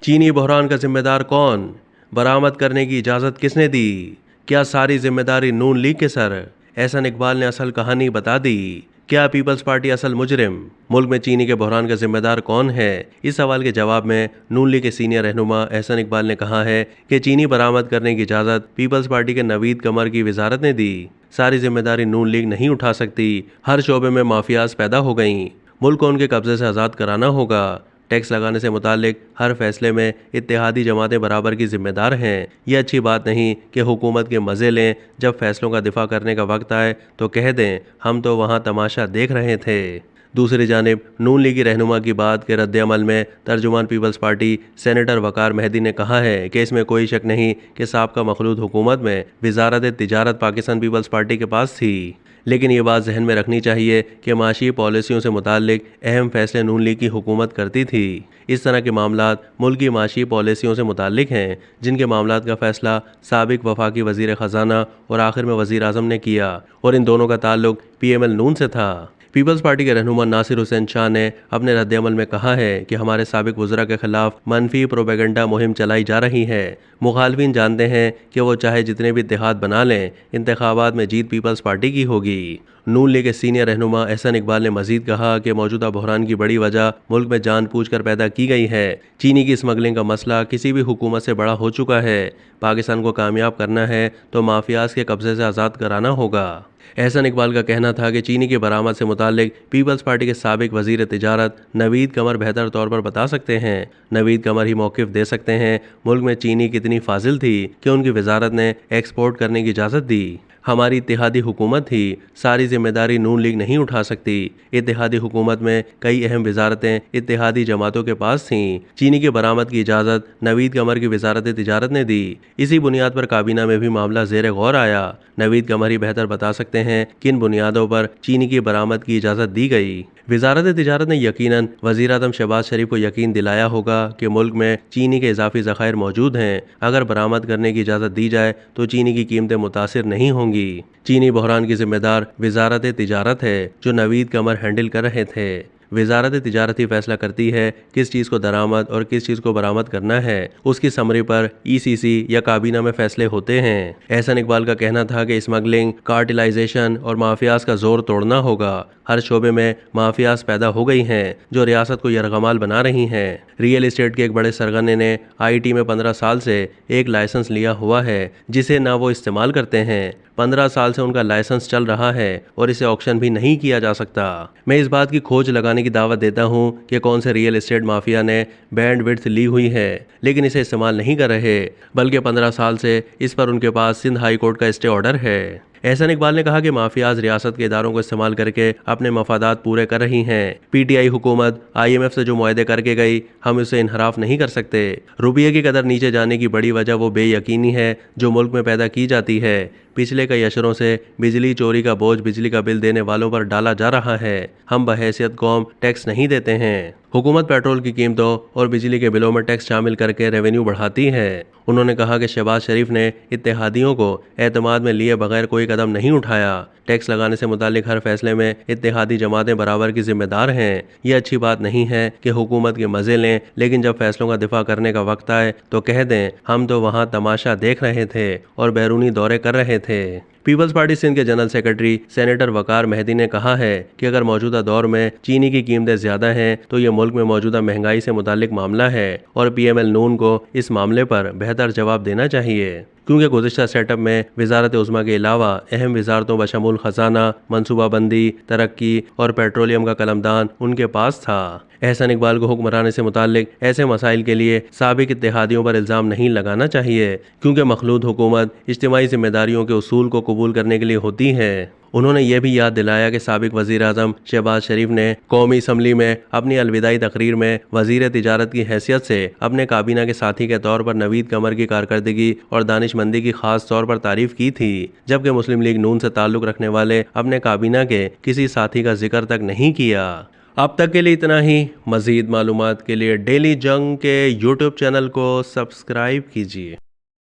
चीनी बहरान का जिम्मेदार कौन? बरामद करने की इजाज़त किसने दी? क्या सारी जिम्मेदारी नून लीग के सर? एहसन इकबाल ने असल कहानी बता दी। क्या पीपल्स पार्टी असल मुजरिम? मुल्क में चीनी के बहरान का जिम्मेदार कौन है? इस सवाल के जवाब में नून लीग के सीनियर रहनुमा एहसन इकबाल ने कहा है कि चीनी बरामद करने की इजाज़त पीपल्स पार्टी के नवीद कमर की वजारत ने दी। सारी जिम्मेदारी नून लीग नहीं उठा सकती। हर शोबे में माफियाज पैदा हो गईं। मुल्क को उनके कब्जे से आज़ाद कराना होगा। टैक्स लगाने से मुतालिक हर फैसले में इत्तेहादी जमातें बराबर की जिम्मेदार हैं। यह अच्छी बात नहीं कि हुकूमत के मज़े लें। जब फैसलों का दिफा करने का वक्त आए तो कह दें हम तो वहाँ तमाशा देख रहे थे। दूसरी जानिब नून लीगी रहनुमा की बात के रद्द-ए-अमल में तर्जुमान पीपल्स पार्टी सेनेटर वकार मेहदी ने कहा है कि इसमें कोई शक नहीं कि साबका मखलूद हुकूमत में वजारत तिजारत पाकिस्तान पीपल्स पार्टी के पास थी। लेकिन ये बात जहन में रखनी चाहिए कि माशी पॉलिसियों से मुतालिक अहम फैसले नून लीग की हुकूमत करती थी। इस तरह के मामलात मुल्क की माशी पॉलिसियों से मुतालिक हैं जिनके मामलात का फैसला साबिक वफाकी वजीर ख़जाना और आखिर में वजीर आज़म ने किया और इन दोनों का ताल्लुक PML नून से था। पीपल्स पार्टी के रहनुमा नासिर हुसैन शाह ने अपने रद्द-ए-अमल में कहा है कि हमारे साबिक वज़रा के खिलाफ मनफी प्रोपेगेंडा मुहिम चलाई जा रही है। मुखालफिन जानते हैं कि वो चाहे जितने भी इत्तेहाद बना लें, इंतखाबात में जीत पीपल्स पार्टी की होगी। नून लीग के सीनियर रहनुमा एहसन इकबाल ने मजीद कहा कि मौजूदा बहरान की बड़ी वजह मुल्क में जानबूझकर पैदा की गई है। चीनी की स्मगलिंग का मसला किसी भी हुकूमत से बड़ा हो चुका है। पाकिस्तान को कामयाब करना है तो माफियाज के कब्जे से आज़ाद कराना होगा। एहसन इकबाल का कहना था कि चीनी की बरामद से मुतालिक पीपल्स पार्टी के साबिक वजीर तिजारत नवीद कमर बेहतर तौर पर बता सकते हैं। नवीद कमर ही मौक़िफ़ दे सकते हैं मुल्क में चीनी कितनी फाजिल थी कि उनकी वजारत ने एक्सपोर्ट करने की इजाज़त दी। हमारी इत्तेहादी हुकूमत थी, सारी जिम्मेदारी नून लीग नहीं उठा सकती। इत्तेहादी हुकूमत में कई अहम वजारतें इत्तेहादी जमातों के पास थीं। चीनी के बरामद की इजाज़त नवीद कमर की वजारत तिजारत ने दी। इसी बुनियाद पर काबीना में भी मामला ज़ेर गौर आया। नवीद कमर ही बेहतर बता सकते हैं किन बुनियादों पर चीनी की बरामद की इजाज़त दी गई। वजारत तिजारत ने यकीनन वज़ीर आज़म शहबाज शरीफ को यकीन दिलाया होगा कि मुल्क में चीनी के इजाफी ज़खायर मौजूद हैं। अगर बरामद करने की इजाज़त दी जाए तो चीनी की कीमतें मुतासिर नहीं होंगी। चीनी बहरान की जिम्मेदार वजारत तिजारत है जो नवीद कमर हैंडल कर रहे थे। वजारत तिजारत ही फैसला करती है किस चीज़ को दरामद और किस चीज़ को बरामद करना है। उसकी समरी पर ECC या काबीना में फैसले होते हैं। एहसन इकबाल का कहना था कि स्मगलिंग, कार्टेलाइजेशन और माफियाज का जोर तोड़ना होगा। हर शोबे में माफियाज पैदा हो गई हैं जो रियासत को यरगमाल बना रही हैं। रियल इस्टेट के एक बड़े सरगने ने IT में 15 साल से एक लाइसेंस लिया हुआ है जिसे ना वो इस्तेमाल करते हैं। 15 साल से उनका लाइसेंस चल रहा है और इसे ऑक्शन भी नहीं किया जा सकता। मैं इस बात की खोज लगाने की दावत देता हूँ कि कौन से रियल एस्टेट माफिया ने बैंड विड्थ ली हुई है लेकिन इसे इस्तेमाल नहीं कर रहे, बल्कि 15 साल से इस पर उनके पास सिंध हाई कोर्ट का स्टे ऑर्डर है। एहसन इकबाल ने कहा कि माफियाज रियासत के इदारों को इस्तेमाल करके अपने मफादात पूरे कर रही हैं। PTI हुकूमत IMF से जो मुआहदे करके गई, हम उसे इनहराफ नहीं कर सकते। रुपये की कदर नीचे जाने की बड़ी वजह वो बेयकीनी है जो मुल्क में पैदा की जाती है। पिछले कई अशरों से बिजली चोरी का बोझ बिजली का बिल देने वालों पर डाला जा रहा है। हम बहैसियत कौम टैक्स नहीं देते हैं। हुकूमत पेट्रोल की कीमतों और बिजली के बिलों में टैक्स शामिल करके रेवेन्यू बढ़ाती है। उन्होंने कहा कि शहबाज शरीफ ने इत्तेहादियों को एतमाद में लिए बगैर कोई कदम नहीं उठाया। टैक्स लगाने से मुतालिक हर फैसले में इत्तेहादी जमातें बराबर की जिम्मेदार हैं। यह अच्छी बात नहीं है कि हुकूमत के मज़े लें, लेकिन जब फैसलों का दिफा करने का वक्त आए तो कह दें हम तो वहाँ तमाशा देख रहे थे और बैरूनी दौरे कर रहे थे। पीपल्स पार्टी सिंध के जनरल सेक्रेटरी सेनेटर वकार मेहदी ने कहा है कि अगर मौजूदा दौर में चीनी की कीमतें ज़्यादा हैं तो ये मुल्क में मौजूदा महंगाई से मुतालिक मामला है और PML नून को इस मामले पर बेहतर जवाब देना चाहिए, क्योंकि गुज़िश्ता सेटअप में वजारत उज़्मा के अलावा अहम वजारतों बशमूल ख़जाना, मनसूबाबंदी, तरक्की और पेट्रोलियम का कलमदान उनके पास था। एहसन इकबाल को हुक्मरानी से मुतालिक ऐसे मसाइल के लिए साबिक इत्तेहादियों पर इल्ज़ाम नहीं लगाना चाहिए, क्योंकि मखलूद हुकूमत इज्तिमाई जिम्मेदारियों के उसूल को कबूल करने के लिए होती है। उन्होंने यह भी याद दिलाया कि साबिक वज़ीर आज़म शहबाज शरीफ ने कौमी असम्बली में अपनी अलविदाई तकरीर में वज़ीर तिजारत की हैसियत से अपने काबीना के साथी के तौर पर नवीद कमर की कारकर्दगी और दानिशमंदी की खास तौर पर तारीफ की थी, जबकि मुस्लिम लीग नून से ताल्लुक़ रखने वाले अपने काबीना के किसी साथी का जिक्र तक नहीं किया। अब तक के लिए इतना ही। मज़ीद मालूमात के लिए डेली जंग के YouTube चैनल को सब्सक्राइब कीजिए।